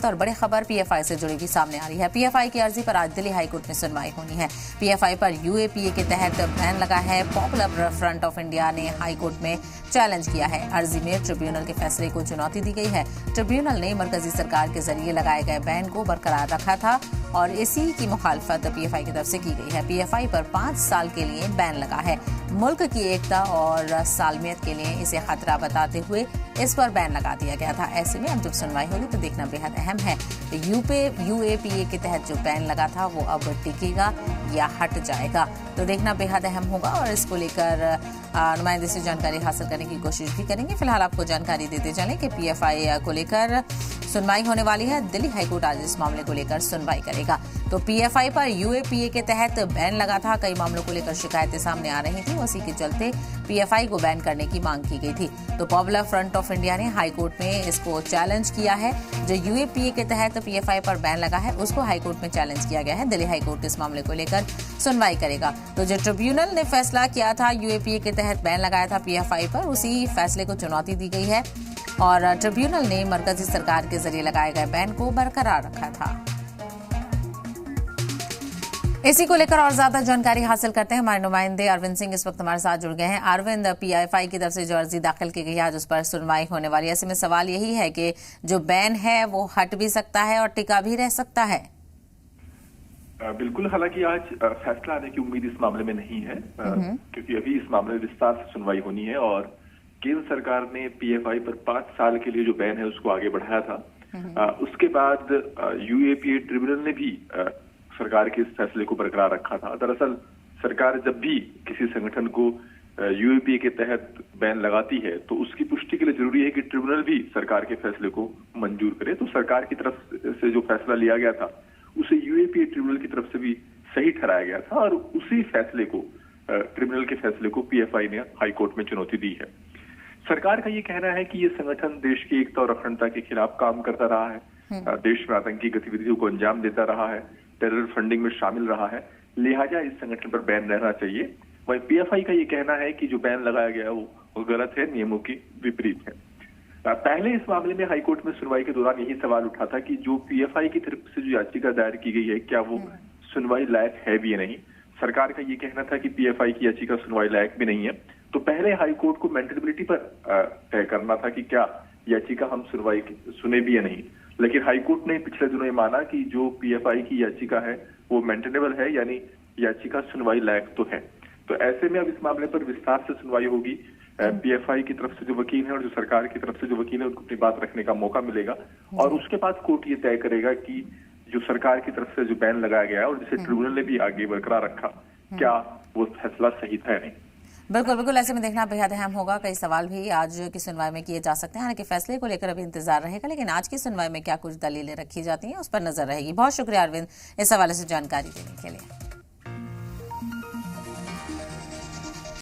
गिरफ्त और बड़ी खबर पीएफआई से जुड़ी हुई सामने आ रही है। पीएफआई की अर्जी पर आज दिल्ली हाईकोर्ट में सुनवाई होनी है। पीएफआई पर यूएपीए के तहत बैन लगा है। पॉपुलर फ्रंट ऑफ इंडिया ने हाईकोर्ट में चैलेंज किया है। अर्जी में ट्रिब्यूनल के फैसले को चुनौती दी गई है। ट्रिब्यूनल ने मरकजी सरकार के जरिए लगाए गए बैन को बरकरार रखा था और इसी की मुखालफत पीएफआई की तरफ से की गई है। पीएफआई पर 5 साल के लिए बैन लगा है। मुल्क की एकता और सालमियत के लिए इसे खतरा बताते हुए इस पर बैन लगा दिया गया था। ऐसे में अब जब सुनवाई होगी तो देखना बेहद अहम है यूएपीए के तहत जो बैन लगा था वो अब टिकेगा या हट जाएगा, तो देखना बेहद अहम होगा और इसको लेकर नुमाइंदे से जानकारी हासिल करने की कोशिश भी करेंगे। फिलहाल आपको जानकारी देते चलें कि पीएफआई को लेकर सुनवाई होने वाली है। दिल्ली हाईकोर्ट आज इस मामले को लेकर सुनवाई करेगा। तो पीएफआई पर यूएपीए के तहत बैन लगा था। कई मामलों को लेकर शिकायतें सामने आ रही थी, उसी के चलते पीएफआई को बैन करने की मांग की गई थी। तो पॉपुलर फ्रंट ऑफ इंडिया ने हाईकोर्ट में इसको चैलेंज किया है। जो यूएपीए के तहत पीएफआई पर बैन लगा है उसको हाईकोर्ट में चैलेंज किया गया है। दिल्ली हाईकोर्ट इस मामले को लेकर सुनवाई करेगा। तो जो ट्रिब्यूनल ने फैसला किया था यूएपीए के तहत बैन लगाया था पीएफआई पर, उसी फैसले को चुनौती दी गई है और ट्रिब्यूनल ने मरकजी सरकार के जरिए लगाए गए बैन को बरकरार रखा था। इसी को लेकर और ज्यादा जानकारी हासिल करते हैं। हमारे नुमाइंदे अरविंद सिंह इस वक्त हमारे साथ जुड़ गए हैं। अरविंद, पीएफआई की तरफ से जो अर्जी दाखिल की गई है आज उस पर सुनवाई होने वाली है। ऐसे में सवाल यही है कि जो बैन है वो हट भी सकता है और टिका भी रह सकता है। बिल्कुल, हालांकि आज फैसला आने की उम्मीद इस मामले में नहीं है, क्योंकि अभी इस मामले में विस्तार से सुनवाई होनी है और केंद्र सरकार ने पीएफआई पर 5 साल के लिए जो बैन है उसको आगे बढ़ाया था। उसके बाद यूएपीए ट्रिब्यूनल ने भी सरकार के इस फैसले को बरकरार रखा था। दरअसल सरकार जब भी किसी संगठन को यूएपीए के तहत बैन लगाती है तो उसकी पुष्टि के लिए जरूरी है कि ट्रिब्यूनल भी सरकार के फैसले को मंजूर करे। तो सरकार की तरफ से जो फैसला लिया गया था उसे यूएपीए ट्रिब्यूनल की तरफ से भी सही ठहराया गया था और उसी फैसले को ट्रिब्यूनल के फैसले को पीएफआई ने हाईकोर्ट में चुनौती दी है। सरकार का ये कहना है कि ये संगठन देश की एकता और अखंडता के खिलाफ काम करता रहा है, देश में आतंकी गतिविधियों को अंजाम देता रहा है, टेरर फंडिंग में शामिल रहा है, लिहाजा इस संगठन पर बैन रहना चाहिए। वहीं पीएफआई का ये कहना है कि जो बैन लगाया गया वो गलत है, नियमों के विपरीत है। पहले इस मामले में हाईकोर्ट में सुनवाई के दौरान यही सवाल उठा था कि जो पीएफआई की तरफ से जो याचिका दायर की गई है क्या वो सुनवाई लायक है भी या नहीं। सरकार का ये कहना था कि पीएफआई की याचिका सुनवाई लायक भी नहीं है। तो पहले हाईकोर्ट को मेंटेनेबिलिटी पर तय करना था कि क्या याचिका हम सुने भी या नहीं। लेकिन हाईकोर्ट ने पिछले दिनों ये माना कि जो पीएफआई की याचिका है वो मेंटेनेबल है, यानी याचिका सुनवाई लायक तो है। तो ऐसे में अब इस मामले पर विस्तार से सुनवाई होगी। पीएफआई की तरफ से जो वकील है और जो सरकार की तरफ से जो वकील है उनको अपनी बात रखने का मौका मिलेगा और उसके बाद कोर्ट ये तय करेगा कि जो सरकार की तरफ से जो बैन लगाया गया और जिसे ट्रिब्यूनल ने भी आगे बरकरार रखा, क्या वो फैसला सही था या नहीं। बिल्कुल बिल्कुल, ऐसे में देखना बेहद अहम होगा। कई सवाल भी आज की सुनवाई में किए जा सकते हैं। हालांकि फैसले को लेकर अभी इंतजार रहेगा, लेकिन आज की सुनवाई में क्या कुछ दलीलें रखी जाती हैं उस पर नजर रहेगी। बहुत शुक्रिया अरविंद इस हवाले से जानकारी देने के लिए।